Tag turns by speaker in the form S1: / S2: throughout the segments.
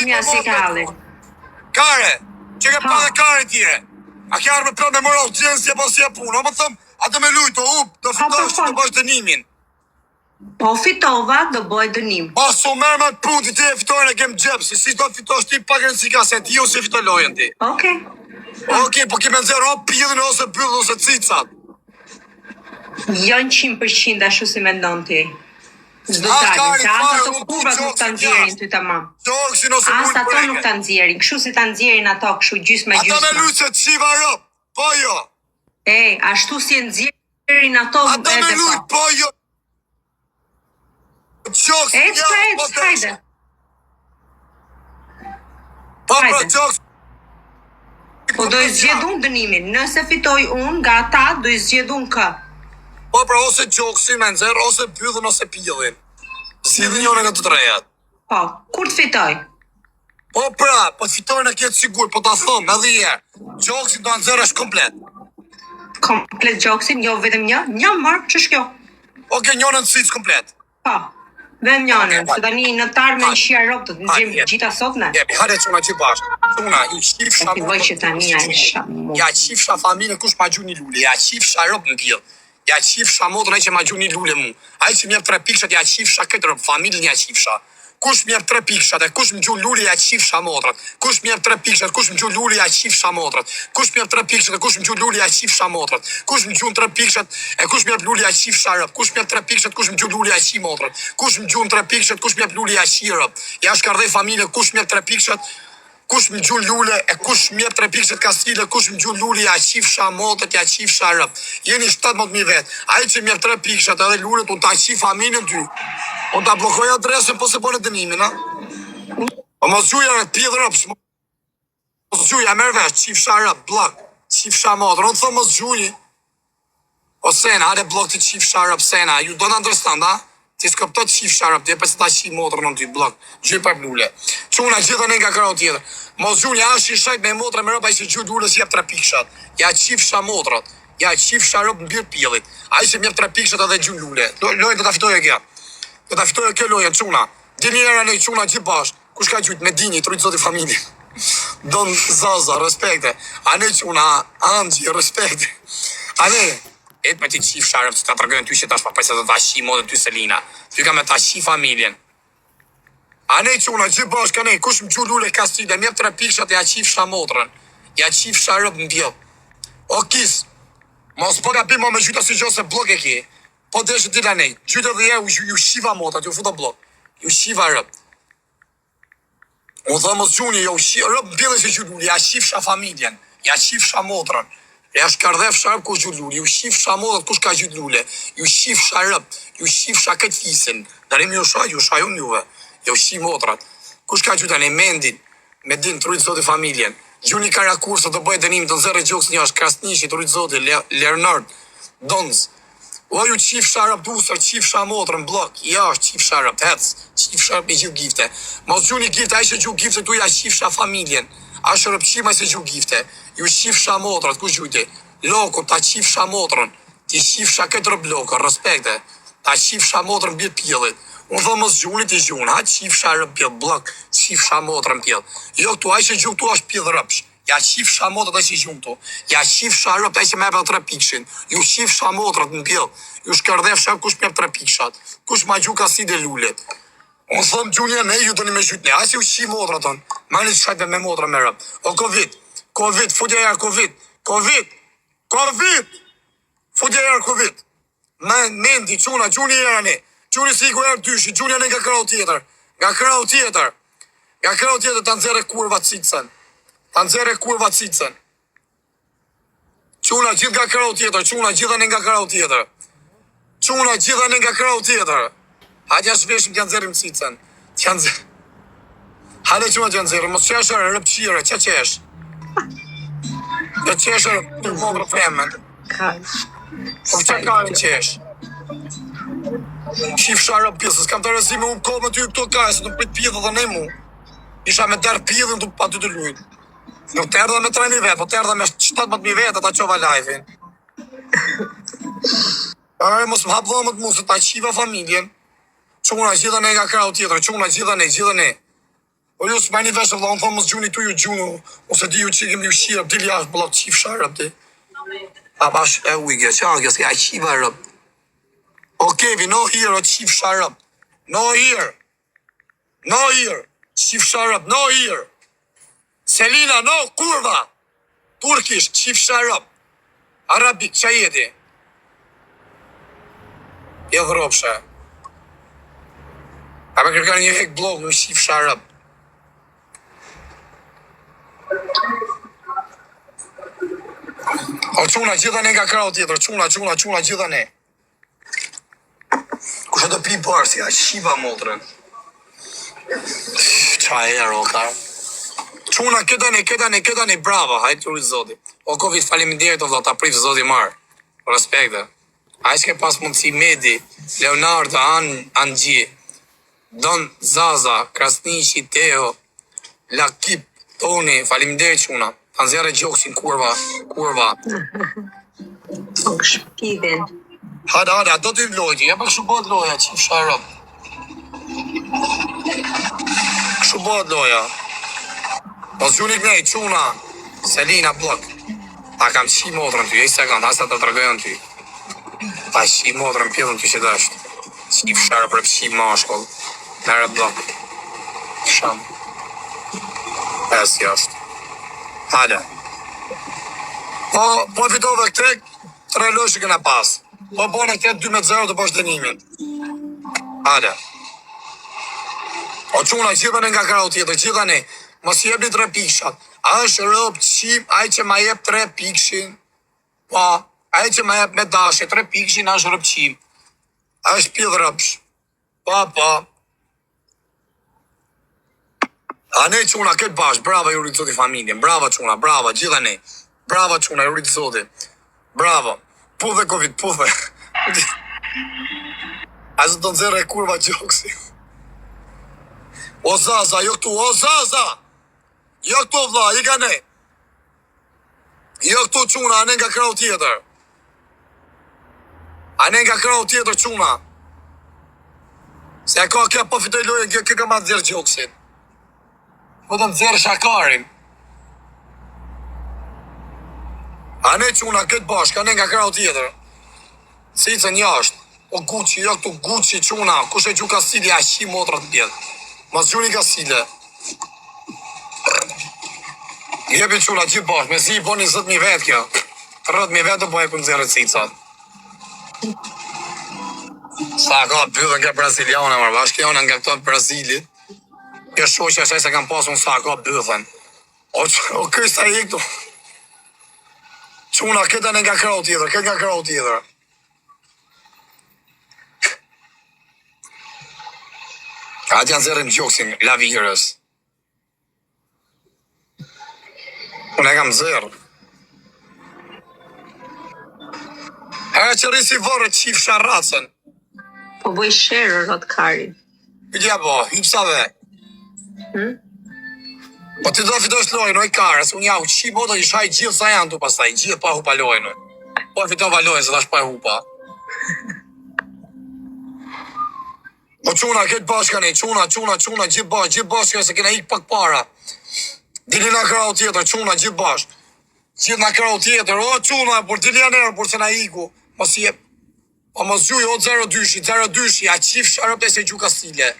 S1: mja si ka halli.
S2: Kare, që ke pa dhe kare tjere. A ke arme pra me moral gjenë si e po si e punë. O më thëmë, a të me lujtë, do fitosh që të bësh dënimin.
S1: Po fitova, do bëj dënim.
S2: Po so merë me punë ti e fitojnë e kem gjepë, si do fitosh ti pak rëndësi ka se ti ju si fitoj lojën ti. Okej, po kime nëzero pillin ose byllin ose cicat.
S1: Jo 100% ashtu si me ndonë ti. Zdo dalin, që anta të kurvat nuk të nxjerin ty të mam. Asa to nuk të nxjerin, këshu si të nxjerin ato, këshu gjysma.
S2: Ata me lujtë se qiva rëp, po jo.
S1: Ashtu si e nxjerin ato edhe po.
S2: Ata me lujtë, po jo.
S1: Hajde. Po do i zgjedhun dënimin, nëse fitoj unë, nga ata do i zgjedhun kë.
S2: Po pra ose gjoksi me nxerë, ose pyllin, ose pillin. Si dhe njone nga të trejat.
S1: Po, kur të fitoj?
S2: Po pra, po të fitoj në kjetë sigur, po të thëmë, edhe jerë. Gjoksi do nxerë është komplet.
S1: Komplet gjoksin, jo vetëm një mërë, që shkjo?
S2: Oke, njone në cicë komplet.
S1: Po, vetëm njone, se tani në tarë me në shia ropë, të të gjimë gjitha sot në.
S2: Jepi, hajde quna që bashkë. Quna, ju qifsha ja qifsha familje, kush ma gju një lulli, ja qifsha ropë në pjellë. Ja qifsha motrën e që ma gju një lulle mu. A i që mjep 3 pikshat, ja qifsha këtë rëpë, familjen ja qifsha. Kush mjep 3 pikshat, e kush më gju lulle, ja qifsha motrët. Kush mjep 3 pikshat, kush më gju lulle, ja qifsha motrët. Kush mjep 3 pikshat, e kush më gju lulle, ja qifsha motrët. Kush më gju 3 pikshat, e kush mjep lulle, ja qifsha rëpë. Kush mjep 3 pikshat, kush më gju lulle, ja qi motrët. Kush më gju 3 pikshat, kush mjep lulle, ja qi rëpë. Ja shkardej familje, kush mjep 3 pikshat, kush më gjun lule, e kush më jep 3 pikshat kastile, kush më gjun lule, ja qifsha motët, ja qifsha rëp. Jeni 17.000 vetë. Ai që më jep 3 pikshat edhe lulet, unë ta qif familjen ty. Unë ta blokoj adresën, po se bone dënimin, a? O mos gjuja rët, pjedh rëp, mos gjuja, merë vesh, qifsha rëp, blok, qifsha motër, unë thë mos gjuni. O sena, hajde blok të qifsha rëp, sena, you don't understand, a? Ti s'kopto të qifsha rëp, ti e pëse ta qi motrën në ty, blok, gjy për lule. Quna gjithën e nga kërau tjetër. Mos gjuni, ashtë i shajt me motrën me rëp, a i që gjy lule si jep 3 pikshat. Ja qifsha motrët, ja qifsha rëp në birë pjellit. A i që mjep 3 pikshat edhe gjy lule. Lojën do ta fitoj e kja. Do ta fitoj e kjo lojën, quna. Dini era ne quna gjithë bashkë. Kush ka gjyt me dini, trujtë zoti familje. Don Zaza, respekte. A ne quna, Anxhi, respekte. A ne, et me ti qif sharëm që ta të rëgën ty që tash pa pajse të ta qi modën ty Selina. Ty ka me ta qi familjen. A ne quna, gjithë bashkë, a ne, kush më gju lule kastile, mjep 3 pikshat, ja qif shamotrën. Ja qif sharëm në bjell. O kis, mos po ka bim me gjyta si gjo se blok e ki. Po deshë tila nej, gjyta dhe ju shiva motrat, ju futa blok. Ju shiva rëp. Unë dhe mos gjuni, ju shiva rëp në bjellë se gju lule, ja qif sha familjen, ja qif shamotrën. Ja shkardhef sharp kush gjut lule, ju shifsha modët kush ka gjut lule, ju shifsha rëp, ju shifsha këtë fisin, darim ju shaj unë juve, ju shi motrat, kush ka gjut anë mendin, me din trujtë zoti familjen, gjuni karakursa të bëjt dënim të nëzërë gjoks një është krasnishi, trujtë zoti, Leonard, Donz, o ju qifsha rëp dusër, qifsha motrën, blok, ja është qifsha rëp, hec, qifsha rëp me gjiv gifte, mos gjuni gifte, a ishe gjiv gifte tu ja qifsha familjen, ashtë rëpqima se gjiv gifte, ju qifsha motrat, kush gjujti? Loko, ta qifsha motrën, ti qifsha këtë rëp loko, respekte, ta qifsha motrën bjet pjellit. Unë dhe mos gjuni ti gjuni, ha qifsha rëp pjell, blok, qifsha motrën pjell. Jo këtu, a ishe gjumë tu ashtë pjell rëpsh, ja qifsha motrat a ishe gjumë tu, ja qifsha rëp, a ishe me ebel 3 pikshin, ju qifsha motrat në pjell, ju shkërdef shab kush mjep 3 pikshat, kush ma gju ka si dhe lullet. Unë thëmë gjunja ne, ju të një me gjytne, a si u qi motrat tonë, ma një shkajtve me motra me rëp. O Covid, futja jarë Covid, futja jarë Covid. Mendi, quna, gjuni era ne, gjuni si ku jarë dyshi, gjuni janë nga krau tjetër, nga krau tjetër të nëzere kurva cicën, Quna gjithë nga krau tjetër, quna gjithë nga krau tjetër, Hajde jashtë veshëm të janë zërim cicën, Hajde quna të janë zërim, mos qeshër rëpqire, që qesh? Dhe qeshër të modrë fremen. Po që ka në qesh? Shif sharë pjesës, kam të rëzime unë kohë me ty këto kaj, se të prit pjedhë dhe ne mu. Isha me derë pjedhën të pa ty të lujtë. Nuk të erdhe me 3.000 vetë, po të erdhe me 17.000 vetë, ta qova live-in. Mos më hapë dhëmët mu, se ta qiva familjen. Quna gjitha ne nga krau tjetër, quna gjitha ne. O ju s'ma një veshë, vla, unë thonë mos gjuni tu ju gjunu, ose di ju që kemi ju shira, dili jashtë, blok qif sharë, ti. A bash, e ujge, që angë, s'ka qiva rëp. O Kevi, no here, o qif sharë, no here. No here, qif sharë, no here. Selina, no, kurva. Turkish, qif sharë. Arabik, që jeti? Jo dhropshe. A me kërkar një hek blog në qif sharë. O quna, gjitha ne nga krau tjetër, quna, gjitha ne. Kushe të pi parë, si a shiva motrën. Qa e roka. Quna, këta ne, brava, hajtë të rritë zoti. O Covid, faleminderit o vla, ta prifë zoti marë. Respekte. A i s'ke pas mundësi Medi, Leonardo, Angji, Don Zaza, Krasnishi, Teo, Lakip, Toni, faleminderit quna. Ta nëzjere gjoksin, kurva.
S1: O shpidin.
S2: Hada, do t'im lojti, e për shubot loja, qif sharëm. Shubot loja. Mos gjunik nej, quna, Selina blok. Ta kam qi motrën ty, e sekund, hasa të tërgojën ty. Ta qi motrën pjellën ty që dështë. Qif sharë për qi mashkull. Nere blok. Sham. Es jashtë. Hada. Po fitove këtë, 3 lojshë këna pas. Po bone këtë 2-0 të posh dënimin. Hada. O quna, gjithën e nga krau tjetër, gjithën e. Mos jebni 3 pikshat. A është rëp qim, aj që ma jep 3 pikshin. Po, aj që ma jep me dashe, 3 pikshin, a është rëp qim. A është pidh rëpsh. Po. A ne quna, këtë bash, brava ju rritë zoti familjen. Brava quna, brava, gjitha ne. Brava quna, ju rritë zoti. Bravo. Puthe Covid, puthe. A zë të nëzere e kurva gjoksi. O Zaza, jo këtu, o Zaza! Jo këtu, vla, i ka ne. Jo këtu, quna, ane nga krau tjetër. Ane nga krau tjetër, quna. Se ka kja po fitoj lojën, kjo ka ma të zirë gjoksit. Po të më zirë shakarin. Ane quna, këtë bashk, ane nga krau tjetër. Si që njashtë. O Gucci, jo këtu, Gucci, quna. Kushe gju ka sili, a shi motrat në pjetë. Mas gjuni ka sile. Jepi quna gjithë bashkë, me si i po 20.000 vetë kjo. 30.000 vetë të po e këmë zirë cicat. Sa ka bëllën nga Braziliane, mërë bashkë janë nga këto Brazilit. Kjo shoqë ashtë se kam pasun sa ka bëllën. O kërsta i këtu. Quna, këta në nga krau tjetër, Atë janë zërën gjoksin, lavigërës. Unë e kam zërë. Herë që risi vërë qif sharacën.
S1: Po bëj shërë, rot kari.
S2: Pëtja po, hipsave. Po ti do fitosh lojnë, oj karës, unë jau qi moto i shaj gjithë sa janë tu pasaj, gjithë pa hupa lojnë. Po e fitova lojnë, se tash pa hupa. Po quna, këtë bashkani, quna, gjithë bashkë, se kena ik pak para. Dili na krau tjetër, quna, gjithë bashkë. Gjithë na krau tjetër, o quna, por dili janerë, por se na iku. Mos jep, po mos gjuj, o 0-2, a qif sharëp e se gju ka stile.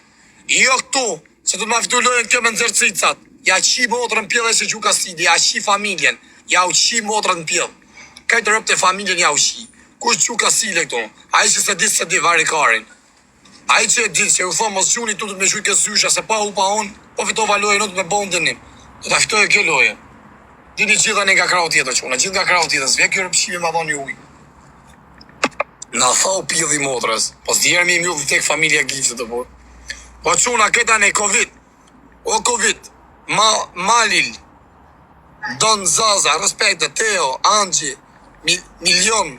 S2: Jo këtu, se du t'ma fitu lojën kjo me nëzërcicat. Ja qi motrën pjellë e se gju ka stile, ja qi familjen, ja u qi motrën pjellë. Këtë rëp të familjen ja u qi. Kush gju ka stile këtu? A i që se di vari karin. A i që e ditë që u thonë mos gjuni tu të me shuj këtë zysha, se pa u pa unë, po fitova lojë, në të me bon dënim. Do të fitoj e kjo lojë. Dini gjitha një nga krau tjetër quna, gjithë nga krau tjetër, zvje kjo rëpshime ma dhoni ujë. Na thau pjidhi motrës, po s'djerë mi mjullë tek familja giftë të por. Po quna, këta ne Covid, o Covid, Malil, Don Zaza, respekte, Teo, Angji, Milion.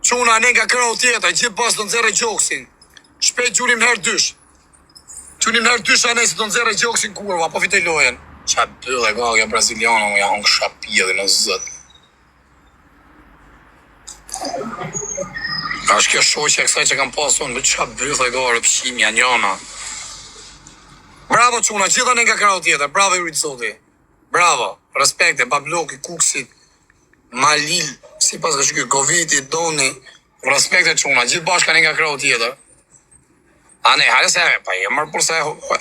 S2: Quna ne nga krau tjetër, gjithë pas të nëzere gjoksin. Shpejt gjunim herë dysh. Ane se të nëzere gjoksin kurva, po fitoj lojen. Qa bëllë e gagja braziliana, mu ja hongë shapia dhe në zët. Ashtë kjo shoqe e kësaj që kam pasun, më qa bëllë e gagja pëshimja njona. Bravo çuna, gjithë ne nga krau tjetër. Bravo Jurit Zoti. Bravo. Respekte, Babloki, Kuksit, Malil, sipas ka shkruar Covidi, Doni. Respekte çuna, gjithë bashkë ne nga krau tjetër. A ne, hajde se pa e marr përse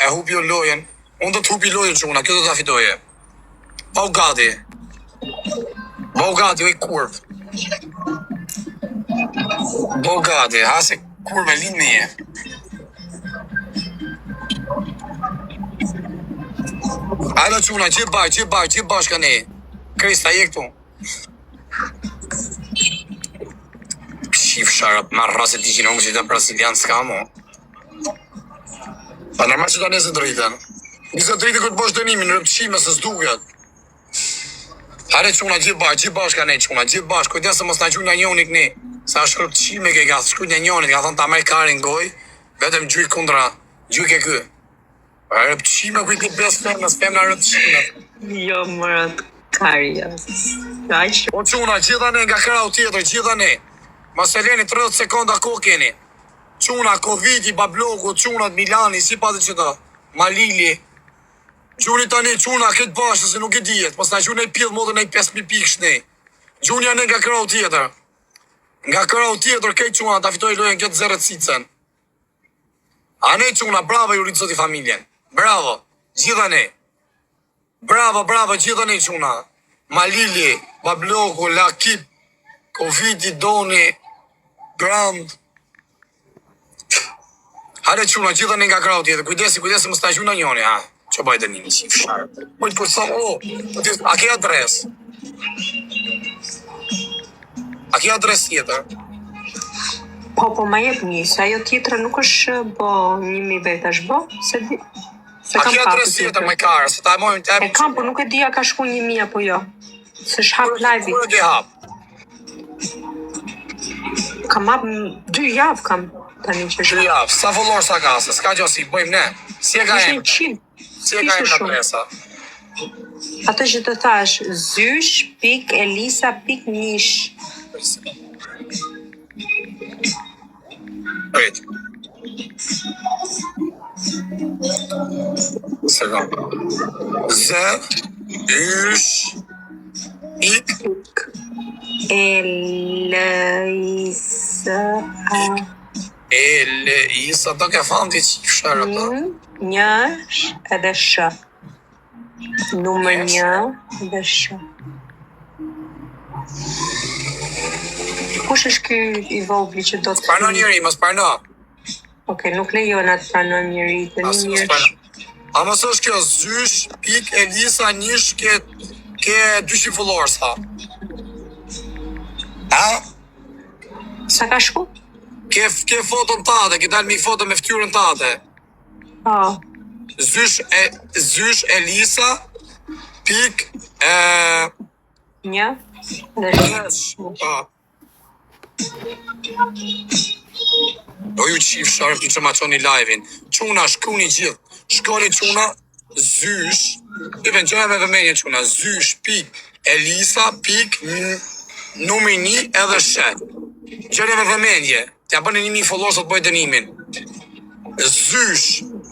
S2: e hupi lojën. Unë do të hupi lojën çuna, kjo do ta fitoje. Baugati. Baugati, oj kurv. Baugati, ha se kurve linje je. Hajde çuna, gjithë bashkë ne. Krista, je këtu. Shif sharap, ma rrasë ti që në që të brasilian s'ka mo. Pa normal që ta nesë dritën. Nisë dritën këtë bosh dënimin, në rëpëshime se s'duket. Hare çuna, gjithë bashkë ne, çuna, gjithë bashkë. Kujdes se mos na gjujnë njonik ne. Sa është rëpëshime ke ka shkujt një njonit, ka thonë ta maj karin goj, vetëm gjujt kundra, gjujt ke kë. Rëpëshime kujt i bes femna, s'femna rëpëshime.
S1: Jo, mërat kari, jo.
S2: O çuna, gjitha ne nga krau tjetër, gjitha ne. Mas e leni 30 sekonda ko keni. Çuna, Covidi, Babloku, çunat, Milani, si pati që ta. Malili. Gjuni tani, çuna, këtë bashkë, se nuk e dijet. Pas na gjuni e pjedh modën e 5.000 pikësh ne. Gjunja ne nga krau tjetër. Nga krau tjetër, këtë çuna, ta fitoj lojën këtë zerët sicën. A ne çuna, bravo Jurit Zoti familjen. Bravo, gjitha ne. Bravo, gjitha ne çuna. Malili, Babloku, Lakip, Covidi, Doni, Grand. Hajde çuna, gjitha ne nga krau tjetër. Kujdesi mos ta gjuna njoni, ha. Që bëjt e një qif sharë. Pojtë për sa, a ke adres? A ke adres tjetër?
S1: Po, ma jep një, se ajo tjetër nuk është bo 1.000 vet është bo, se di...
S2: A ke adres tjetër, me karë, se ta e mojmë të
S1: e kam, po nuk e di a ka shku 1.000 apo jo. Se shhap live-it.
S2: Kërë ke hap?
S1: Kam hap 2 javë kam, tani që
S2: 2 javë, sa followers sa ka, se s'ka gjo si, bëjmë ne. Si e ka e? Si e ka e në adresa?
S1: Atë që të thash, zysh.elisa.nish.
S2: Rrit. Sekund. Elisa, do ke fanë ti qif shërë ato?
S1: Një edhe shë. Numër 1 edhe shë. Kush është ky i vogli që do të...
S2: Parno njëri, mos parno.
S1: Okej, nuk lejon atë pranon njëri, të një njërë.
S2: A mos është kjo zysh.elisa nish ke 200 followers, ha? Ha?
S1: Sa ka shku?
S2: Ke foton tate, ke dalë mi foto me ftyrën tate.
S1: Po.
S2: Zysh Elisa pik
S1: Një dhe shë.
S2: Do ju qif sharp që ma qoni live-in. Quna, shkuni gjithë. Shkoni quna, zysh. I ven qëna me vëmenje quna. Zysh pik Elisa pik numër 1 edhe shet. Qëna me vëmenje. Tja bëni 1.000 followers të bëjt dënimin. Zysh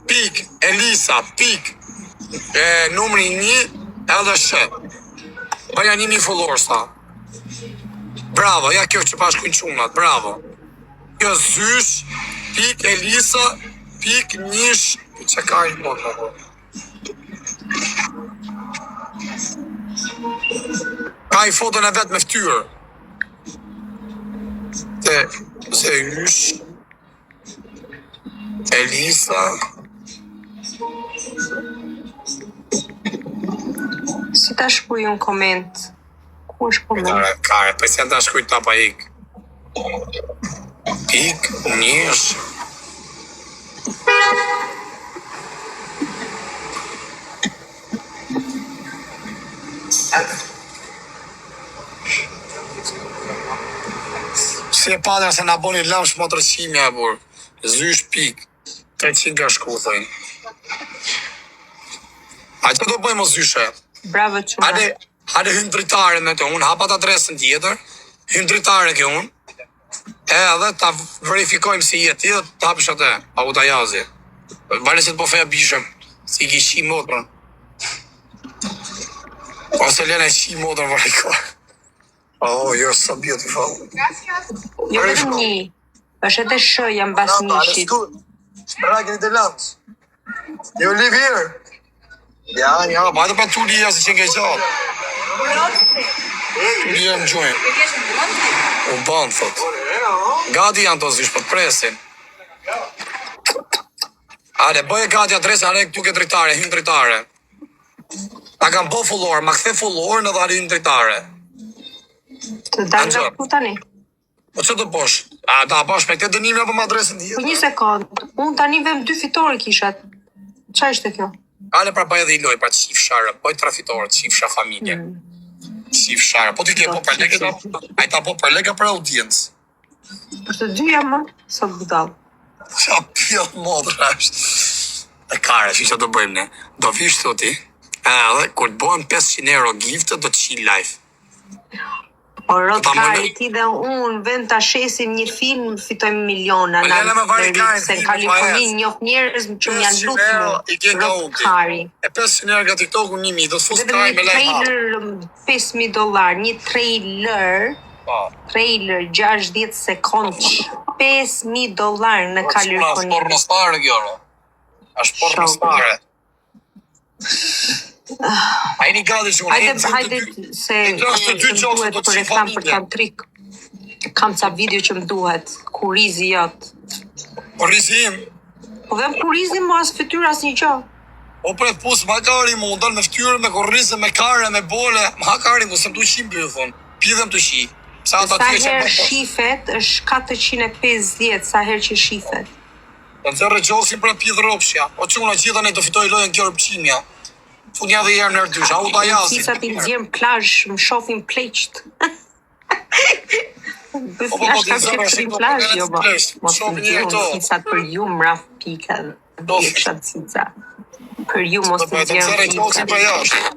S2: pik Elisa pik numër 1 edhe shet. Bëja 1.000 followers ta. Bravo, ja kjo që pashkujnë qunat, bravo. Kjo zysh, pik Elisa, pik nish, që ka i botë. Ka i foton e vetë me ftyrë. Se ysh, Elisa.
S1: Si ta shkuj unë koment? Ku është koment?
S2: Kare, për si janë ta shkuj ta pa ik. Pik, nish. Si e padra se na boni lam shmotërqimja e burë. Zysh pik. 300 ka shku, thëjnë. A që do bëjmë o zyshe?
S1: Bravo quna.
S2: Hade hynë dritare me të unë, hapat adresën tjetër, hynë dritare ke unë, edhe ta verifikojmë si jetë, edhe ta hapësh atë, a u ta jazi. Vale se të po feja bishëm. Si ki shi motrën. Ose lene shi motrën vëriko. Oh, you're so beautiful.
S1: Jo vetëm një. Është edhe shë jam bas nishit.
S2: Spera che the lunch. You live here? Ja, ma edhe pa Tulia se që nge gjallë. Tulia më gjojnë. U banë, thot. Gati janë të zysh, për të presin. Ale, bëje gati adresa, ale këtu ke dritare, hynë dritare. Ta kam bo fullor, ma kthe fullor në dhari hynë dritare.
S1: Të dalë nga këtu tani?
S2: Po që të bosh? A, ta bosh me këtë dënime apo më adresën tjetër?
S1: Po një sekund, unë tani vëm 2 fitore kishat. Qa ishte kjo?
S2: Ale pra bëj edhe i loj, pra qif sharë, bëj trafitorë, qif sha familje. Qif sharë, po ti ke po për lege, a i ta po për lege për audiencë.
S1: Për të dyja më, sot budal.
S2: Qa pjell modra është. E kare, që do bëjmë ne? Do vish të ti, edhe kur të bëhen 500 euro giftë, do të qi live.
S1: O rot kari ti dhe unë vend të shesim një film, fitojmë miliona. Se në Kaliforni njoh njerëz që më janë lutë rot kari.
S2: E 500 euro nga TikTok-u 1.000, do të fus kari me live.
S1: $5,000, një trailer 60 sekund, $5,000 në Kaliforni.
S2: Ashtë por në spare, Gjoro. Ashtë por në spare. A i një gati që unë.
S1: Hajde se më duhet për reklam për tantrik. Kam ca video që më duhet. Kurizi jotë.
S2: Kurizi im?
S1: Po dhe më kurizi mu as fytyr as një qo.
S2: O pre pus ma kari mu, ndon me fytyrë, me kurizi, me kare, me bole. Ma kari mu, se më du shim për ju thonë. Pidhem të shi. Sa
S1: herë shifet është 450, sa herë që shifet.
S2: Në të regjosin për pidhë ropshja. O që unë gjitha ne të fitoj lojën kjo rëpqimja. Funja dhe jerë nërë dysh, a u da jasin.
S1: Kisat i nëzirë plazh, më shofin pleqt. Bëflash kam që të shofin plazh, jo bo. Mos të nëzirë kisat për ju më raf pika dhe shatë cica. Për ju mos të nëzirë pika.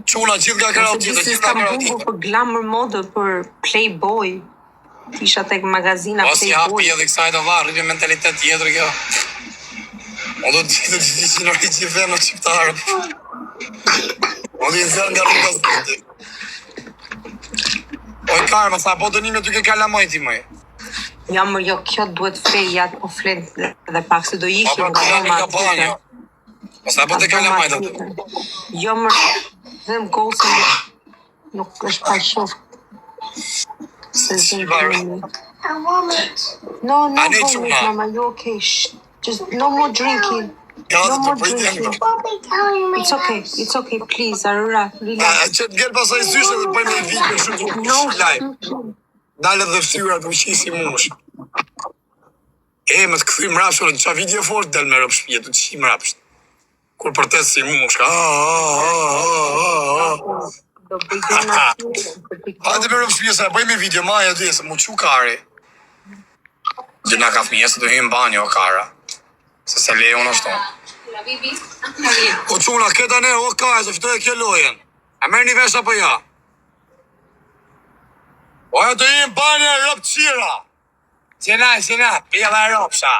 S2: Quna gjithë nga kërau tjetë, gjithë nga kërau tjetë.
S1: Për glamour mode, për Playboy. Isha tek magazina Playboy.
S2: Osi hapi edhe kësaj të varë, rrëpje mentalitet tjetër kjo. O do të gjithë që në rritë që venë në qiptarët. O do të zërë nga rrugës të. O i karë, më tha, po dënime ty ke kalamoj ti mëj.
S1: Ja më jo, kjo duhet freja po flet dhe pak se do ishim nga roma të të.
S2: O sa po të kalamoj të të.
S1: Jo më, dhe më gosën nuk është pa shof. Se zënë përmi. No, mama, you okay? Just no more drinking. No more drinking. It's okay, please, Arura.
S2: Që të gjerë pasaj zyshë dhe bëjmë e vijë për shumë të live. Dalë dhe fëtyra të ushisi mush. Më të këthim rapshë, në qa video fort del me rëpë shpje, të qim rapsht. Kur për të si mush, hajde me rëpë shpje, se bëjmë e video, maja dhe, se mu që kari. Gjëna ka fëmije, se të himë banjo, kara. Se se lejo në ashton. O quna, këta ne, o kaj, se fitoj e kjo lojen. A merë një vesh apo ja? O e të himë banjo e rëpë qira. Qena, pjela e rëpësha.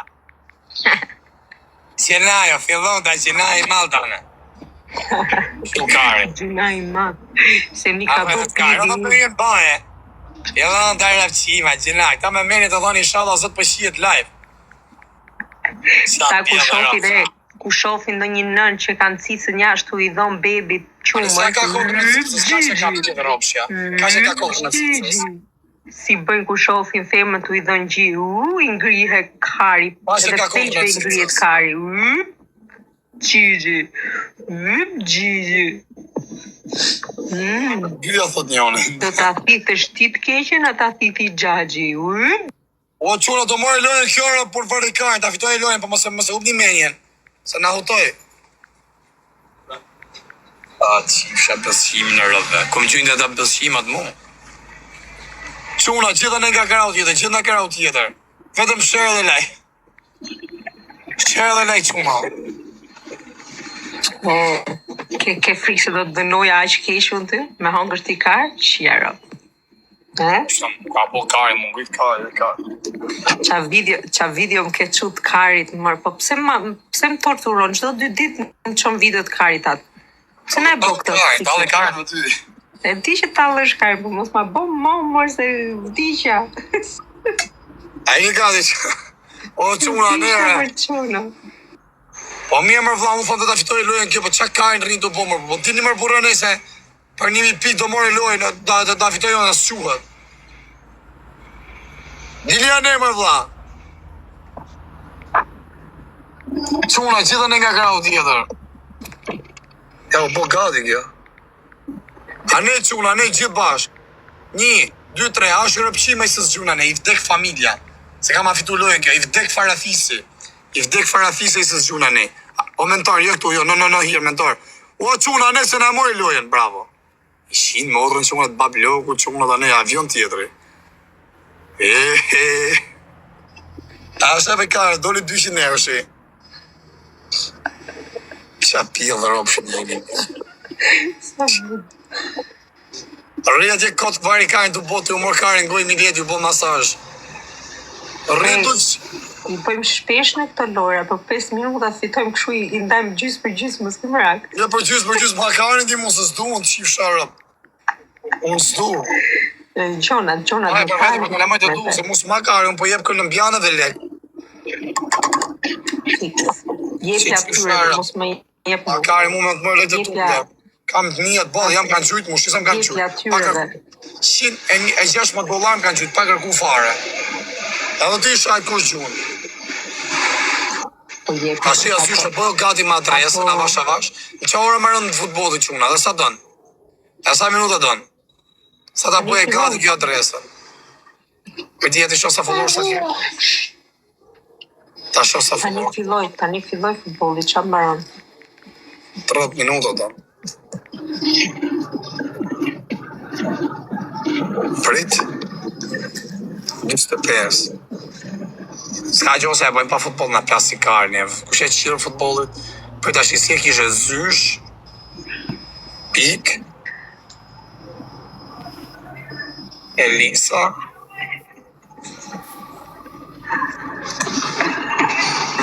S2: Qena jo, fillon të qena i maltane. Shtu kare.
S1: Qena i maltane. Se mi ka do të
S2: kare, o të himë banjo. Fillon të rëpë qima, qena. Këta me meni të dhoni shala zët për shijet live.
S1: Ta ku shofin në një nën që kanë cicën jashtu i dhon bebit qumë.
S2: Sa ka kohë në cicës, ka që ka për të ropshja. Ka që ka kohë në cicës.
S1: Si bëjnë ku shofin femën të i dhon gji. I ngrihe kari.
S2: Edhe fejtë
S1: i ngrihet kari. Gjigji.
S2: Gjyja thot njone.
S1: Do ta thithë të shtit keqen, a ta thithi gjagji.
S2: O quna të mori lojën kjora për vërikajnë, ta fitoj lojën, për mëse up një menjen. Se na hutoj. A, qifsha pësqim në rëve. Kom gjynë dhe ta pësqimat mu. Quna, gjitha në nga kërau tjetër, gjitha në kërau tjetër. Vetëm shërë dhe lej. Shërë dhe lej, quna.
S1: Ke frikë se do të dënoja aq keq unë ty? Me hangër t'i karë? Qjera.
S2: Ka bo kari, më ngrit kari.
S1: Qa video më ke qut karit, mërë, po pse më torturon, çdo 2 ditë më qon video të karit atë. Pse na e bo këtë?
S2: Talë karin më ty.
S1: E di që talësh karit, po mos ma bo mërë se vdiqja.
S2: A i gati që... O, quna, nere. Po mirë mërë vla, unë thonë të ta fitoj lojën kjo, po qa karin rrinë të bo mërë, po ti një mërë burë nëse për 1.000 do mori lojën, da fitoj jo në së quhet. Dilja ne mërë vla. Quna, gjithë në nga grau tjetër. Ja, u bo gati kjo. A ne quna, ne gjithë bashk. 1, 2, 3, ashtë rëpqime i së zgjuna ne, i vdek familja. Se ka ma fitu lojën kjo, i vdek farafisi. I vdek farafisi i së zgjuna ne. O mentor, jo këtu, jo, no, hirë, mentor. O quna, ne se na mori lojën, bravo. I shinë me odrën quna të bab loku, quna dhe ne avion tjetëri. A është e pe kare, doli 200 euro shi. Qa pijë dhe ropë shumë një. Rrëja tje kotë vari karin të botë, u mor karin goj 1.000 letë, ju bo masaj. Rrëja të që...
S1: I bëjmë shpesh në këtë lojë, po 5 minuta fitojmë këshu i ndajmë gjysë për gjysë, mos këmë rak.
S2: Ja, për gjysë, ma karin ti mos e s'du, unë të qif sharëp. Unë s'du.
S1: Gjona,
S2: Aj, për vajtë, për kalemaj të du, se mos ma karin, unë po jep këllëmbjane dhe lek.
S1: Jepi atyre, mos me jep
S2: mu. Ma karin mu me të mërë lejtë të tuke. Kam të njët bolë, jam kanë qujtë mu, shisëm kanë qujtë. $160 më kanë qujtë, pa kërku fare. Edhe ti shajt kush gjunë. Ashi shë bëhë gati ma adresë, në vash. Në që orë më rëndë në futbolit quna, dhe sa dënë? E sa minuta dënë? Sa ta bëhe gati kjo adresë? Për ti jeti shoh sa fullor sa kjo? Ta shoh sa fullor?
S1: Tani filloj futbolit, qa më rëndë?
S2: 30 minuta dënë. Prit? 25. Ska gjo se e bëjmë pa futbol në plasë si karë, kush e qirë futbolit, për të ashtë si e kishe zysh, pik, Elisa,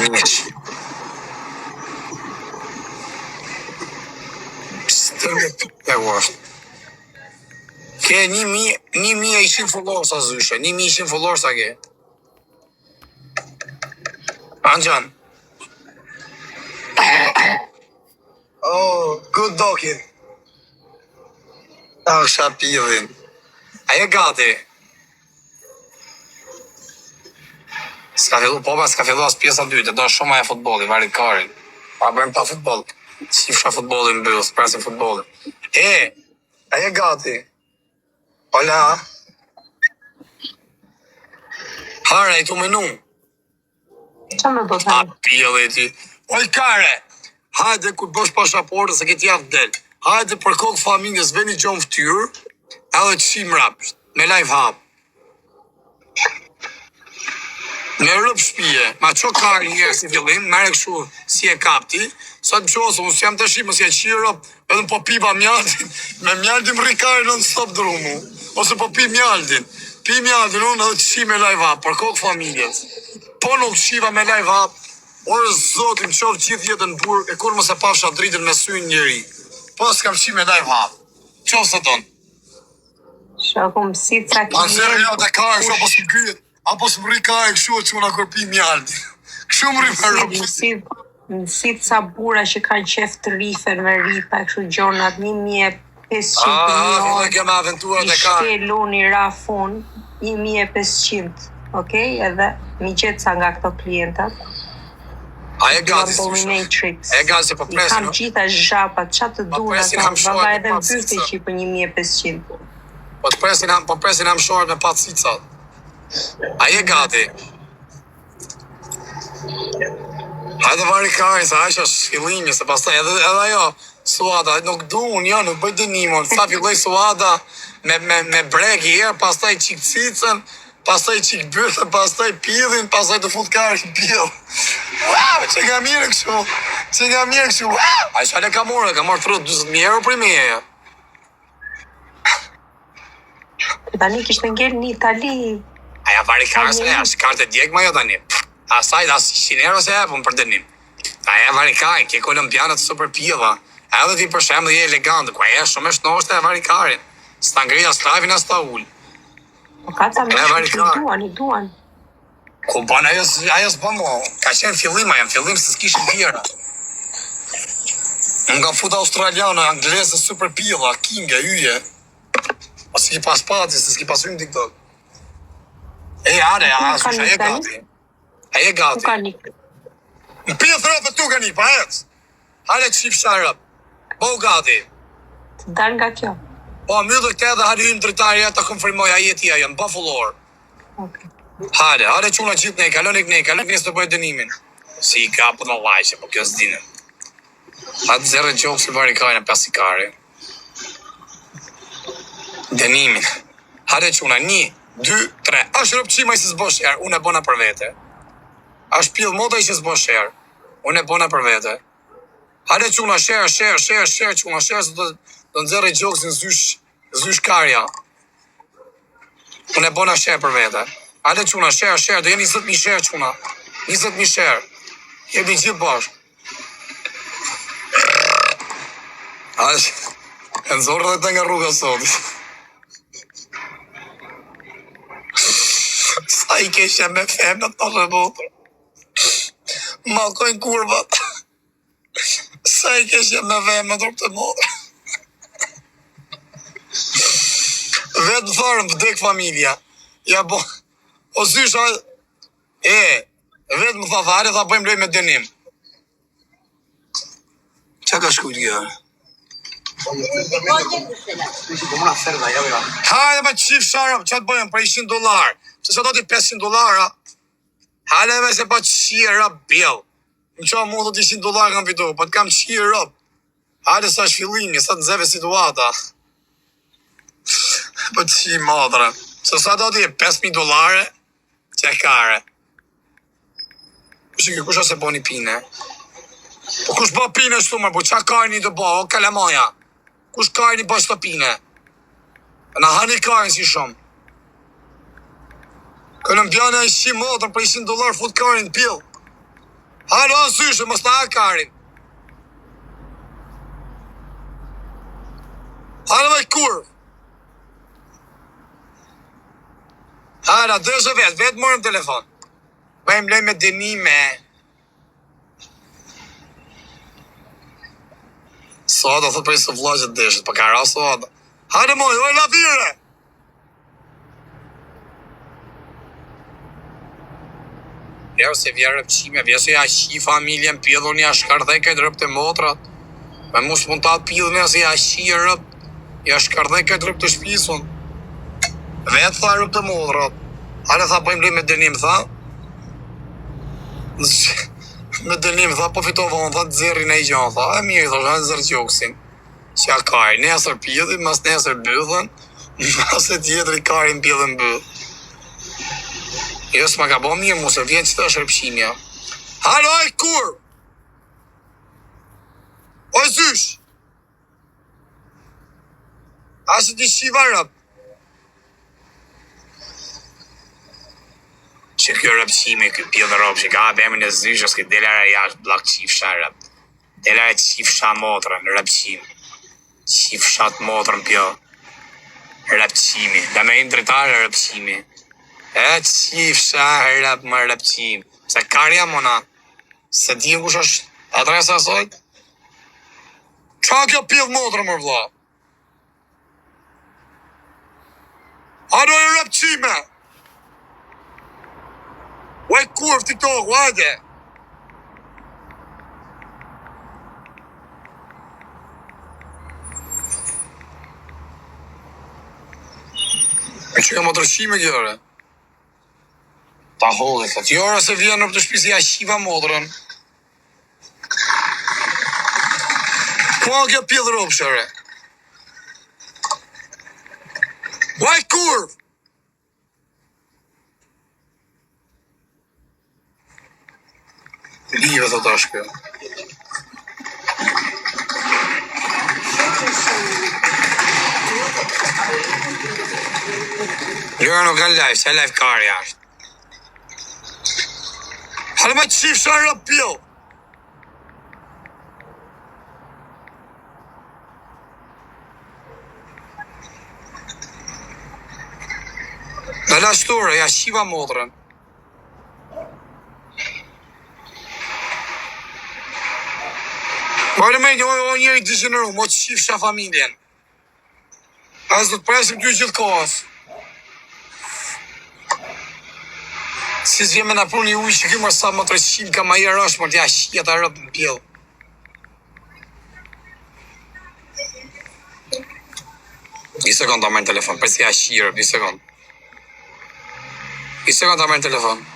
S2: Miq. Pstërë të vështë. Ke 1.100 followers sa zyshe, 1.100 followers sa ke. Anxhan. Oh, good doggy. Ah, shapilin. A e gati? Ska fillu as pjesa 2, do shumë e futbolli, varit karin. Pa bëjmë pa futboll. Qifsha futbollin bëllë, s'presim futbollin. A e gati? Hola. Hare, i tu menu.
S1: Qa me do të
S2: A pjellë e ti. Oj, kare, hajde kur bësh pashaportë se këtë javë del. Hajde për kokë familjes, veni gjonë ftyrë, edhe të shim rapsht, me live hap. Me rëp shpije, ma qo kare njërë si fillim, mere këshu si e kapti, sa të qosë, unë si jam të shimë, si e qirë, edhe po pipa mjaldin, me mjaldin rikare në stop drumu, ose po pi mjaldin, unë edhe të shi me live hap, për kokë familjes. Po nuk shiva me live hap, orë zotin qovë gjithë jetën burg, e kur më se pasha dritën me sy njëri. Po s'kam shi me live hap. Qovë se tonë?
S1: shokum si ca
S2: klient. Anëzërë jo të kajë, sho po s'm kryet, apo s'm rri kajë këshu që unë akor pi mjaldin. Këshu më rri me rëpë.
S1: Si ca bura që kanë qef të rifen me ripa, kështu gjonat 1.500
S2: dhe kema aventurat e
S1: i shkeluni rafun 1.500, okej? Edhe mi qetë sa nga këto klientat.
S2: A e gati si
S1: Matrix.
S2: E gati si po presin.
S1: Kam gjitha zhapat, qa të duna, valla edhe në byte që për 1.500.
S2: Po presin ham shohet me pat cicat. A e gati? Hajde vari kajnë, se hajsh është fillimi, se pastaj edhe ajo, suada, nuk du unë, jo, nuk bëj dënimon, sa filloj suada me brek i herë, pastaj qik cicën, pastaj qik byrthën, pastaj pidhin, pastaj të fut kajnë pidhë. Wow, që nga mirë këshu, wow! A i shale ka morë 30-20.000 euro për i meje.
S1: Tani kishte ngel në Itali.
S2: Aja varikare se ja, shkarte djek ma jo tani. Asaj da 100 euro se hepun për dënim. Aja varikare, ke kolumbianët super pjeva. Edhe ti për shemë dhe je elegant, ku aja shumë e shnoshte e varikare. S'ta ngrija stravin as ta ull.
S1: Po ka ca më i duan.
S2: Ku ban ajo s'ban mo, ka qenë fillim, aja në fillim se s'kishin pjera. Nga futa australiane, anglese, super pjeva, kinga, yje. O s'ki pas pati, se s'ki pas hymë TikTok. Are, aje gati. Aje gati. Në pjë thërëpë tu ka një, pa hec. Hale qip sharëp. Bo gati.
S1: Të dal nga kjo.
S2: Po, mjë dhe këte dhe hale hymë dritarja të konfirmoj ajetia jë, në Buffalo. Hale quna qitë nej, kalonik nej së të bëjë dënimin. Si i ka për në lajqe, po kjo s'dine. Hate zërë gjokë si varikajnë pas i kare. Dënimin. Hale quna, 1, 2, 3. Ashtë rëpqima i se s'bo shërë, unë e bona për vete. Ashtë pjellë moda i se s'bo shërë, unë e bona për vete. Hale quna, shërë, quna, shërë, se do nëzërë i gjokë si në zysh karja. Unë e bona shërë për vete. Hale quna, shërë, do jenë 20.000 shërë quna. 20.000 shërë. Jebi gjithë bashkë. E nëzorë dhe të nga rruga sotis. Sa i keshe me femnat në shëbotër. Malkojnë kurvat. Sa i keshe me femnat rëpë të modër. Vetë më farën të dek familja. Ja bo. O zysha. Vetë më tha fare, tha bëjmë loj me dënim. Qa ka shkujt kjo? Hajde me qif sharëm, qa të bëjmë për $100. Se sa do t'i $500, hale me se pa qira bjell. Në qa mund të $100 kam fitu, pa t'kam qira. Hale sa shfillimi, sa të nzeve situata. Pa qi madre. Se sa do t'i $5.000, që kare. Kusha se bo një pine. Po kush bo pine shtu mërë, po qa karni të bo, o kalamaja. Kush karni bo shto pine. Në hani karni si shumë. Kolumbiana i shi motër për $100 fut karin pil. Halo, syshe, mos ta ha karin. Halo, me kurv. Halo, dëshë vetë morëm telefon. Bëjmë lej me dënime. Soda, thot për i së vlaqët dëshët, për ka ra soda. Halo, moj, oj, la thire. Vjerë se vjerë rëpqime, vjerë se ja shi familjen pjedhur një shkardhej këtë rëp të motrat. Me mu s'mund ta pjedhur një se ja shi rëp, ja shkardhej këtë rëp të shpisun. Vetë tha rëp të motrat. Ale tha bëjmë lej me dënim, tha. Me dënim, tha, po fitova unë, tha, të zërin e i gjanë, tha. E mirë, tha, shë zërë gjoksin. Që ja kari, nesër pjedhin, mas nesër bëdhen, mas e tjetëri karin pjedhen bëdh. Jo s'ma ka bo mirë mu, se vjen që të është rëpshimja. Halo, e kur? O zysh? Asë t'i shiva rëp? Që kjo rëpshime, kjo pjellë rëp, që ka bemin e zysh, është këtë delare jashtë blak qifsha rëp. Delare qifsha motrën, rëpshim. Qifshat motrën pjo. Rëpshimi. Dhe me inë dritare rëpshimi. E qifsha rëp më rëpqim. Se karja mona. Se di kush është adresa sot. Qa kjo pjedh motrë më vla? Ado e rëpqime? Uaj kurv TikTok, uajde. E që ka më tërshime gjore? Ta hodhe, të tjora se vjen në për të shpisi ja shiva modrën. Kua kjo pjedhë ropë, shëre? Uaj kurv! Live të tash kjo. Lëra nuk kanë live, se live kari ashtë. Halë me qifsha rëpil. Në lashtore, ja shiva motrën. Pare me njëri degeneru, mo të qifsha familjen. As do të presim ty gjithë kohës. Si s'vjeme në pru një ujë që këmër sa më të rëshqim ka ma i rësh, më t'ja shqia të rëpë në pjellë. Një sekund të amërë në telefon, për si ja shqirë, një sekund. Një sekund të amërë në telefon.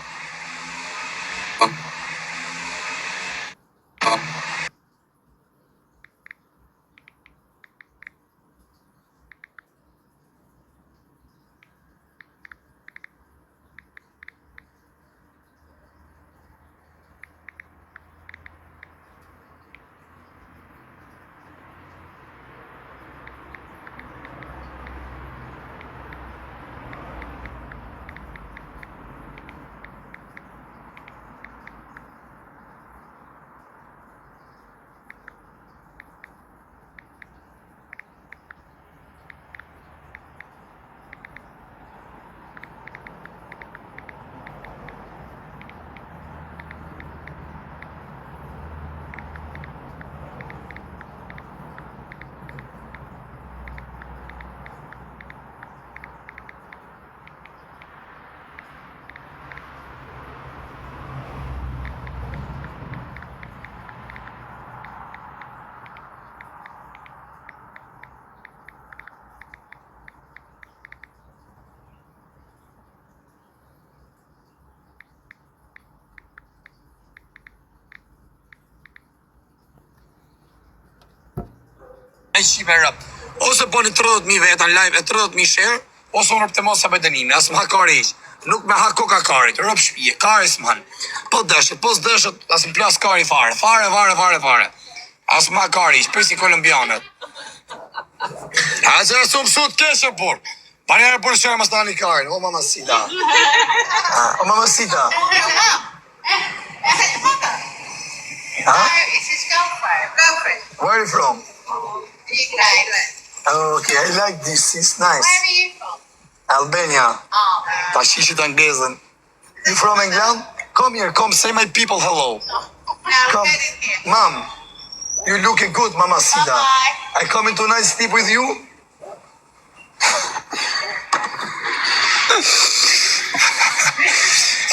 S2: E shive rëp. Ose boni 30.000 veta në live e 30.000 share, ose unë rëpë të mos e bëjdenime, asë më ha kari ishë. Nuk me ha koka karit, rëp shpije, kari s'man. Po dëshët, po s'dëshët, asë më plas kari fare. Fare. Asë më ha kari ishë, për si kolumbianët. A që nësë më sot keshe, por. Pa njerë për shërë më stani karin. O, mamacita. O, mamacita.
S3: It's his girlfriend.
S2: Where are you from?
S3: England.
S2: Okay, I like this, it's nice.
S3: Where are you from?
S2: Albania.
S3: Oh,
S2: Ta shishit anglezën. You from England? Come here, come say my people hello.
S3: now
S2: Come.
S3: get in here.
S2: Mom, you looking good, mamacita.
S3: Bye-bye.
S2: I come into nice sleep with you?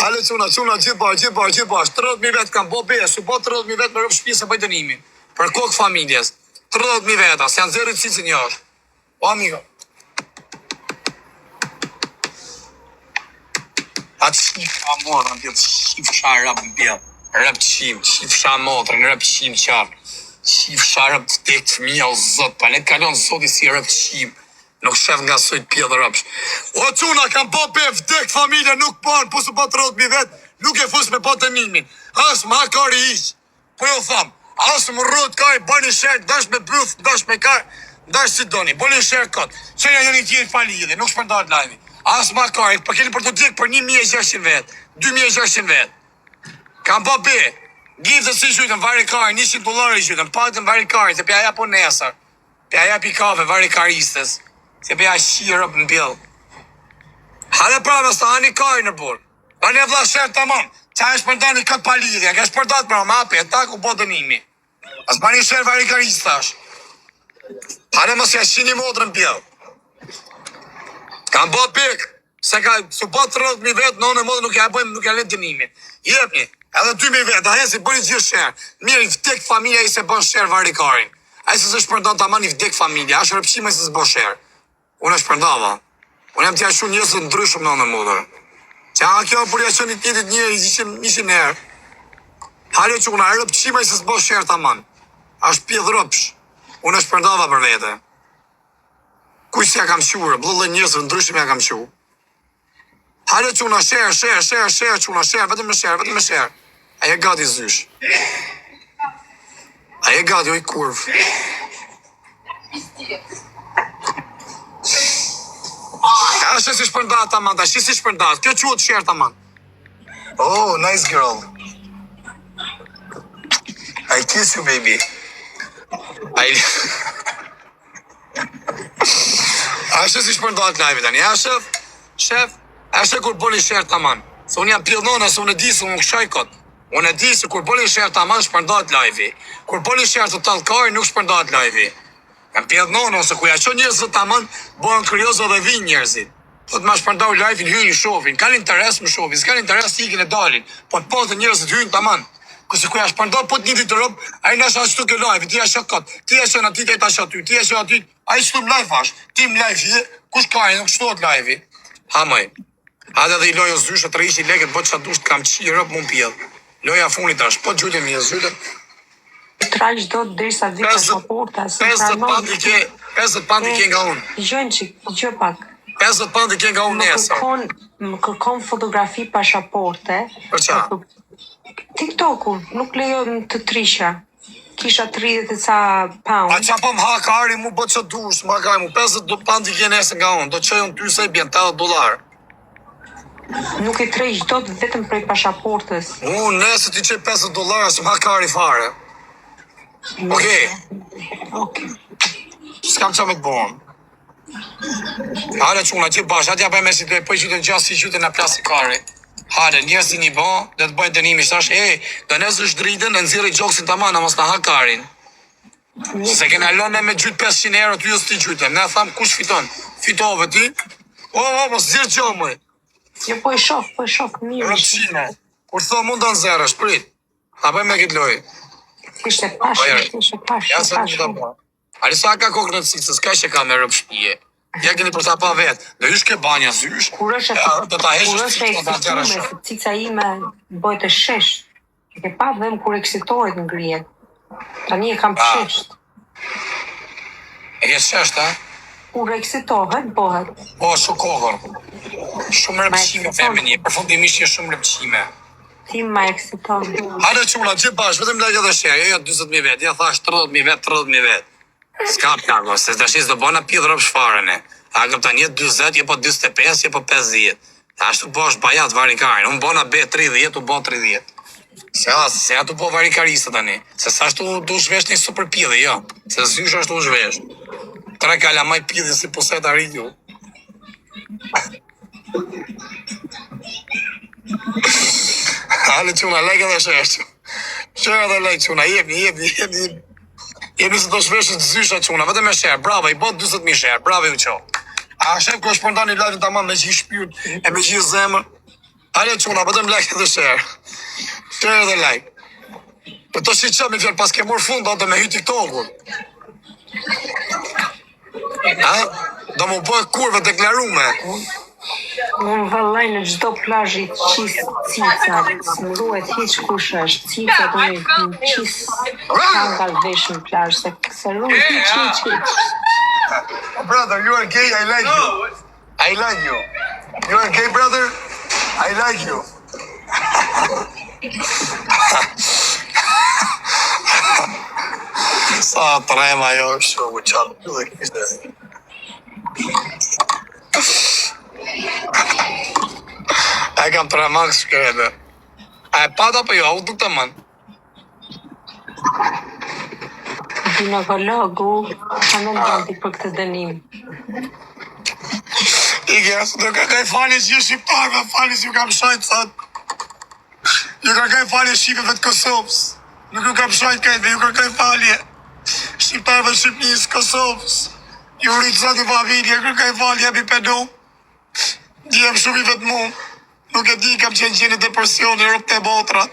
S2: Ale quna, gjithë bash, 30.000 vetë kam bo beja, su bo 30.000 vetë me rëpë shpje se bëjdënimin. Për kokë familjes. 30.000 veta, se janë zërë cilë një është. O, amigo. Atë shifë motrën, tjetë shifë sha rëpë në bjellë. Rëpë qimë, shifë sha motrën, rëpë qimë qarë. Shifë sha rëpë të tekë të mija o zëtë, pa ne kalon zoti si rëpë qimë. Nuk shef nga sojtë pjellë rëpsh. O quna, kam po pe vdek familje, nuk panë, po su po 30.000 vetë, nuk e fus me po të nimin. Asë më hakari ishë. Po jo thamë. Asë më rrët kaj, bëni shërë, dash me bluth, dash me kaj, dash si doni, bëni shërë këtë. Qenja një tjeri falidhe, nuk shpërndarët lajmi. Asë më kaj, për keni për të dikë për 1.600 vetë, 2.600 vetë. Kam po be, gjithë të si shujtën vari kaj, $100 shujtën, patën vari kaj, se pja ja po nesër, pja ja pi kafe vari karistës, se pja shirë në bjellë. Hale prave, së hani kaj në burë, ba një vla shërë të mamë, qa e shpërndani këtë palidhja, ka shpërdat për ma ape, ta ku po dënimi. As bani shërë vari karistash. Hale mos ja shini motrën pjellë. Kam bo pik, se ka su po 30.000 vetë, në modë nuk ja bëjmë, nuk ja letë dënimi. Jepni, edhe 2.000 vetë, a hesi bëni gjithë shërë. Mirë, i vdek familja i se bën shërë vari karin. A i se se shpërndan të aman i vdek familja, a shërëpshime i se se bën shërë. Unë e shpërndava. Unë jam t'ja shu njësë ndryshëm në modër. Që a kjo për ja qënit tjetit një, ishin herë. Hale që unë a rëpqima i se s'bo shërë të aman. Ashtë pjedh rëpsh. Unë e shpërndava për vete. Kuj si ja kam shurë, blëllë njësë ndryshim ja kam shurë. Hale që unë a shërë, që unë a shërë, vetëm me shërë. A je gati zysh. A je gati, oj kurv. Ja Ashe si shpërndat tamam, tash si shpërndat. Kjo quhet share tamam.
S4: Oh, nice girl. I kiss you, baby.
S2: Ai. Ashe si shpërndat live tani. Shef, ashe kur bëni share tamam. Se unë jam pjellnona, se unë e di se unë këshaj kot. Unë e di se kur bëni share tamam shpërndat live. Kur bëni share të tallkari nuk shpërndat live. Jam pjellnona ose ku ja çon njerëzit tamam, bëhen kuriozo dhe vinë njerëzit. Po të ma shpërndau live-in, hyjnë shofin, kanë interes më shofin, s'kanë interes t'ikin e dalin, po të të njerëzit hyjnë taman. Këse ku ja shpërndau po t'njiti të rob, a i nasha ashtu ke live, ti ja shë kot, ti ja shë në ti ta shë aty, ti ja shë aty, a i shtu më live ash, ti më live je, kush ka e nuk shtuat live-i. Ha mëj, adhe dhe i lojo zyshë, të rishi leket, po që dush të kam qi, rëp mund pjell. Loja funit ash, po gjullim një zyte.
S1: Trajsh do të drisa vika paporta,
S2: 50 pandi ke nga unë.
S1: Gjojnë që, gjoj pak.
S2: 50 pandi ke nga unë nesër.
S1: Më kërkon fotografi pasaporte.
S2: Për qa?
S1: TikTok-un, nuk lejon të trisha. Kisha 30 e ca pound.
S2: A qa po më haka ari mu bë që dush, më haka mu 50 pandi ke nesër nga unë, do që unë ty se i bjen $80.
S1: Nuk e trejsh do të vetëm prej pasaportës.
S2: Unë nesër ti që $50, së më haka ari fare. Okej. S'kam qa me të bonë. Hale quna që bash, atja bëj me si të pëj qyte në gjasë si qyte në plasë i kari. Hale, njës i një bon, dhe të bëjt dënimi, shtash, do nësë është dritën, në nëzirë i gjokësin të manë, mos në hakarin. Se kena lënë me gjytë 500 euro të jës ti gjyte. Ne thamë, kush fiton? Fitove ti? Mos zirë gjo mëj.
S1: Jo, po e shok, mirë.
S2: Rëpqime. Kur thë mund të nëzërë, shprit. Ta bëj me këtë lojë.
S1: Kishte pash.
S2: Ja se një të bërë. Alisa ka kokë në të cikë, se s'ka që ka me rëpë shpije. Ja keni për ta pa vetë. Dhe ysh ke banja zysh.
S1: Kur është e eksitume, se cica ime bëjt e shesht. E ke pa dhem kur eksitohet në grijet. Tani e kam shesht.
S2: E ke shesht, a?
S1: Kur eksitohet, bëhet.
S2: Po, shumë kokër. Shumë rëpqime femini. Përfundimisht je shumë rëpqime.
S1: Ti ma eksiton.
S2: Hajde quna, që bash, vetëm like dhe share. Ja 20.000 vetë, ja thash 30.000 vetë. S'ka pjako, se të shis do bëna pidhër rëpë shfarën e. A këpë të një 20, je po 25, je po 50. Ta ashtu po është bajat varikarin. Unë bëna B 30, u bo 30. Se ja tu po varikarista tani. Se sa ashtu du shvesh një super pidhë, jo. Se zysh ashtu u shvesh. Tre kalla maj pidhë si poset a rritju. Hale quna, like edhe sheshtu. Share edhe like quna, jebni. Jemi se do shveshë të zysha quna, vetëm me share, bravo, i bot 20.000 share, bravo ju qo. A shef kërë shpërndani live në tamam me gjithë shpyrt, e me gjithë zemër. Ale quna, vetëm like edhe share. Share edhe like. Për të shi që mi fjallë pas ke mor fund, do me hy TikTok-un. Do mu bëhe kurve deklarume.
S1: Unë vëllaj në gjdo plazhi qisë cicat, së më duhet hiq kush është, cicat unë qisë kangal vesh në plazh, se rrujt hiq.
S4: Brother, you are gay, I like you. I like you. You are gay, brother? I like you.
S2: Sa trema jo, shumë qatë dhe kishtë. E kam tremak shkrede. A e pata për jo, a u duk të mën?
S1: Ginekologu, ka me ndonti për këtë dënim.
S2: Ike, do kërkaj falis ju shqiptarve, falis ju kam shajt sot. Ju kërkaj falje shqipeve të Kosovës. Nuk ju kam shajt kajtve, ju kërkaj falje. Shqiptarve Shqipnis, Kosovës. Ju rritë sot i familje, kërkaj falje, epi pedom. Djem shumë i vetë mu. Nuk e di kam qenë qenë depresioni, rëp të botrat.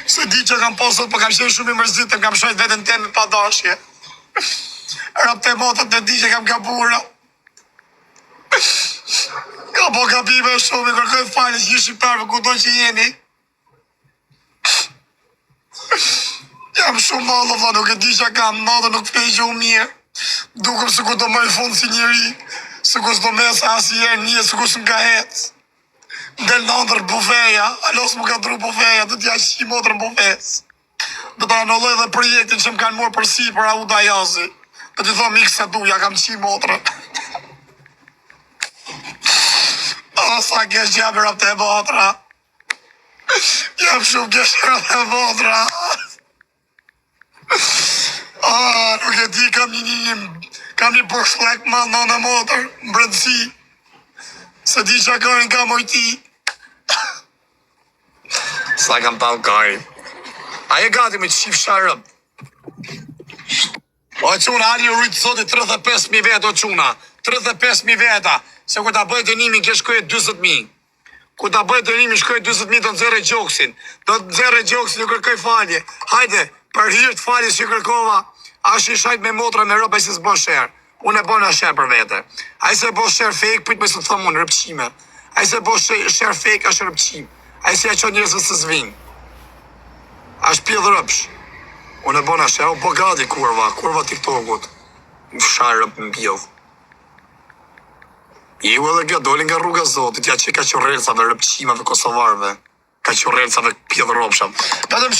S2: Se di që kam posot, po kam qenë shumë i mërzitëm, kam shajt vetën teme pa dashje. Rëp të botrat dhe di që kam kabura. Ka po kapime shumë, i kërkoj falës një shqiptarve ku do që jeni. Jam shumë malë, vla, nuk e di që kam malë, nuk pej që u mirë. Dukëm se ku do më i fundë si njëri, se ku s'do mes asë jerë një, se ku s'm ka hecë. Del në ndër bufeja, alos më ka dru bufeja, do t'ja qi motër në bufes. Do t'a anulloj dhe projektin që më kanë morë përsi për Auda Jazi. Do t'i thom ikë se du, ja kam qi motër.
S4: O, sa kesh jam rëp të botra. Jam shumë kesh rëp të botra. Nuk e di, kam një përshplek ma në motër, më brëndësi. Se di që karin ka mojti. Sa kam pa kari. A e gati me qif sharëm. O quna, ali u rritë sot i 35.000 vetë o quna. 35.000 veta. Se ku ta bëjt dënimin, ke shkojë 20.000. Ku ta bëjt dënimin, shkojë 20.000 të nëzere gjoksin. Do të nëzere gjoksin, ju kërkoj falje. Hajde, për hirtë falje që kërkova, ashtë i shajt me motra me rëpa i se s'bo shërë. Unë e bo në shërë për vete. A i se bo shërë fake, pëjtë me së të thëmë unë, rëpqime. A i se bo shërë fake, ashtë rëpqim. A i se ja qo njërës së zvinë. Ashtë pjedhë rëpsh. Unë e bo në shërë, o po gati kurva TikTokut. Më sharë rëpë në pjedhë. Ju edhe kjo dolin nga rruga Zotit, ja që ka qorelsave, rëpqimave, kosovarve. Ka qorelsave, pjedhë rëpsham. Vetëm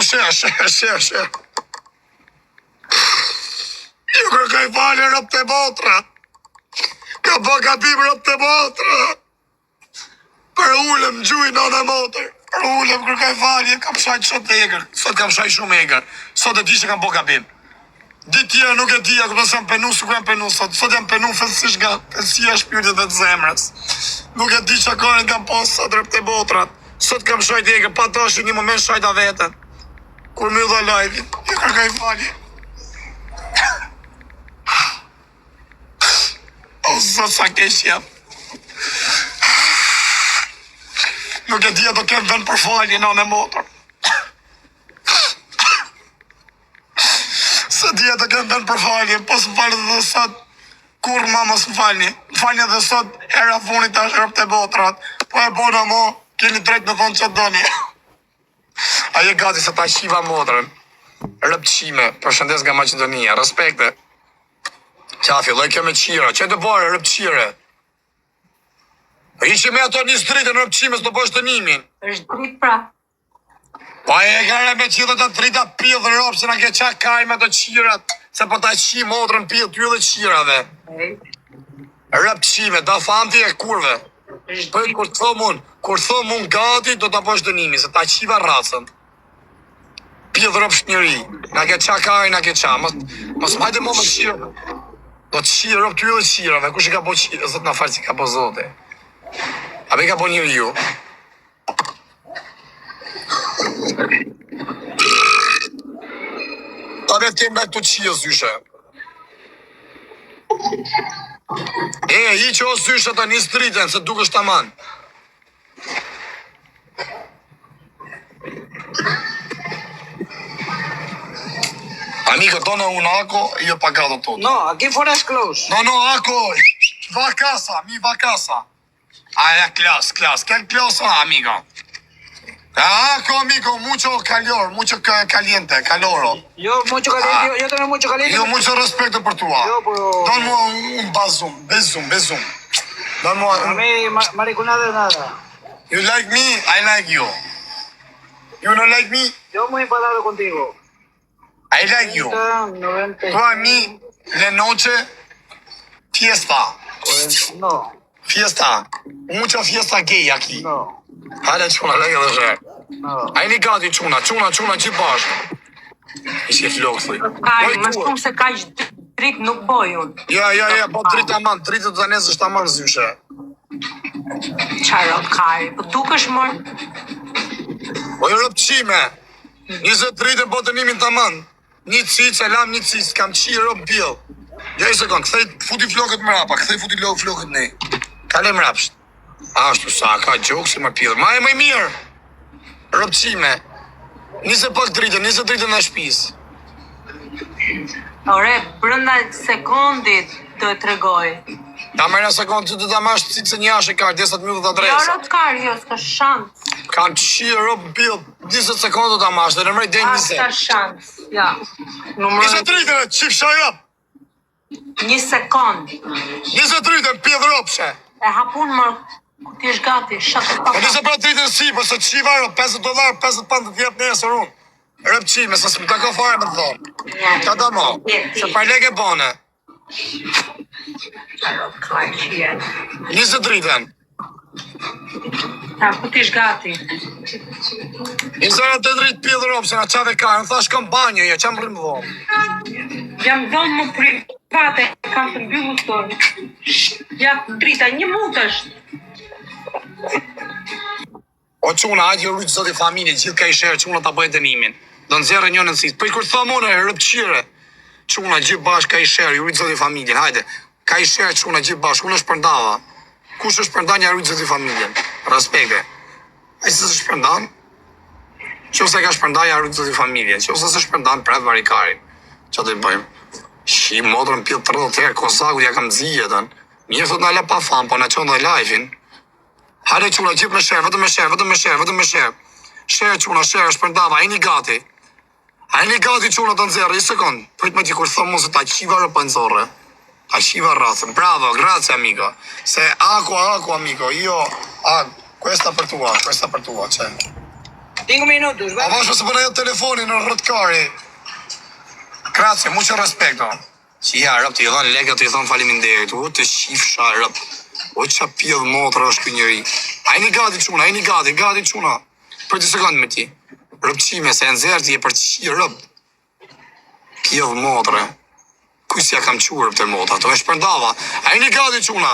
S4: shërë. Ju kërkoj falje rëp të botra. Ka po gabim rëp të botra. Për ullëm gjuj në në motër. Për ullëm kërkoj falje, kam shajt shumë egrë. Sot kam shajt shumë egrë. Sot e di që kam po gabim. Ditë tjera nuk e di, ako nësë jam penu, su jam penu sot. Sot jam penu fëllësish nga fëllësia shpyrtit dhe të zemrës. Nuk e di që akorin kam posë sot rëp të botrat. Sot kam shajt egrë, pa të është një moment shajta vetën. Kur më dha live-in, ju kërkoj falje. O, zot sa kesh jam. Nuk e dhja do kem vend për falje në motor. Se dhja do kem vend për falje, po së falje dhe sot, kur ma mos më falje. Më falje dhe sot, hera funit të është rëp të botrat. Po e bona mo, keni drejt në thonë që doni. A je gati se ta shiva motorën. Rëpqime, përshëndes nga Macedonia, respekte. Qa filloj kjo me qira, që të bërë rëpqire? I që me ato një stritë në rëpqime së të bësh të nimin.
S1: është dritë pra.
S4: Pa e gare me qita të drita pillë dhe ropë, se në ke qa kaj me të qirat, se po ta qi motrën pillë ty dhe qirave. Rëpqime, da famti e kurve. Për kur të thom unë gati, do të bësh të nimin, se ta qiva racën. Pillë rëpsh njëri, në ke qa kaj, në ke qa, mos majde mo me qirë. Do të qirë rëpë ty dhe qirave, kush i ka bo qirë, zot në falë si ka bo zote. A be ka bo njëri ju? A be tim me këtu qirë zyshe. I që o zyshe të një stritën, se duke është taman. Amico, dona un ako, io ho pagato tutto.
S5: No, aquí fuera es close.
S4: No, ako, va a casa, mi va a casa. Ah, klas, ¿qué clase, amigo? Ako, amigo, mucho calor, mucho caliente, caloro.
S5: Yo mucho caliente, yo también mucho caliente.
S4: Yo mucho respeto por tu.
S5: Yo, pero...
S4: Dame un besum. Dame
S5: A mí, mariconada nada.
S4: You like me, I like you. You don't like me,
S5: Yo muy enfadado contigo.
S4: I like you.
S5: 90.
S4: Tú a mí, de noche, fiesta.
S5: No,
S4: Fiesta. Mucha fiesta gay aquí.
S5: no,
S4: Hale quna, lege dhe zhe.
S5: no.
S4: A i një gati quna që bashkë. Ishke flokë, thuj.
S1: Kari, më shumë se ka që dritë nuk bojun.
S4: Ja, po dritë aman, dritë të zanezë është aman zyshe.
S1: Qarot, Kari, po tuk është mërë.
S4: Po i rëpqime. 20 dritë po të nimin të aman. Një cicë, selam, një cicë, kam qi rëpë pjellë. Ja i sekund, këthej futi flokët mrapa, këthej futi flokët ne. Kale mrapsht. Ashtu sa, ka gjokë si më pjellë. Ma e më i mirë. Rëpqime. 20 pak dritë, 20 dritë në shpisë.
S1: Ore, brënda sekundit do e tregoj.
S4: Ta mërë në sekundë që të ta mash cicë se një ashe ka 10 minutë të adresa.
S1: Jarot, Kari, jo, s'ka shans.
S4: Kam qirë rëpë pjellë, 20 sekundë të ta mash, dhe në mërë denjë 20.
S1: S'ka shans, ja.
S4: 20 dritë, qif sharëp.
S1: 1 sekund.
S4: 20 dritë, pjellë rëpshe.
S1: E hapun më, ku ti është gati, shatë
S4: Po nëse pra dritën si, për se qiva rëpë, $50, 50 pound të tjep nesër unë. Rëpqime, se s'më të ka fare me të thonë. Ka da mo, se par lege bone.
S1: Jarot, Kari, qie.
S4: 20 dritën.
S1: Ta, ku t'ish gati?
S4: I zërë të dritë pjedhë ropë, se nga qave ka, në thash kam banjë, ja qam rrimë dhomë.
S1: Jam dhomë më private, kam të mbyllu tonë. Ja, drita, 1 minutë është.
S4: O quna, hajtë ju rrujtë zoti familje, gjithë ka i shërë, quna ta bëjë dënimin. Do nëzjerë një nësit. Për i kur thamone, rëpqire. Quna, gjithë bashkë ka i shërë, ju rrujtë zoti familjen, hajde. Ka i shërë quna gjithë bashkë, unë është përndava. Kush është përndan, ja rrujtë zoti familjen. Respekte. A i se së shpërndan? Që ose ka shpërndan, ja rrujtë zoti familjen. Që ose së shpërndan, pret varikarin. Që të i bëjmë? Shi, modrën pjë 30 herë, kosaku ja kam zijetën. Mirë thot në la pa fam, po në qonë dhe live-in. Hajde quna, gjithë me shërë, vetëm me shërë, vetëm me shërë, vetëm me shërë. Shërë quna, shërë, shpërndava, a i një gati. A i një gati quna të nëzirë, i sekund. Prit me ti kur thëmë mu se ta qiva rë pënzore. Ta qiva rrëthë. Bravo, grazie amico. Se ako amico, io, questa per tua, c'è.
S5: 5 minutos,
S4: A vasho se përna jo telefoni në rrëtkari. Grazie, mucho respecto. Që ja, rëp, të i dhanë leka, të i thonë faliminderit. U të shifsha, rëp. O që pjedhë motra është kë njëri. A i një gati quna, a i një gati quna. Për të sekundë me ti. Rëpqime, se në zërë ti e për të qi rëp. Pjedhë motre. Kusja kam qurë për të motra, të e shpërndava. A i një gati quna.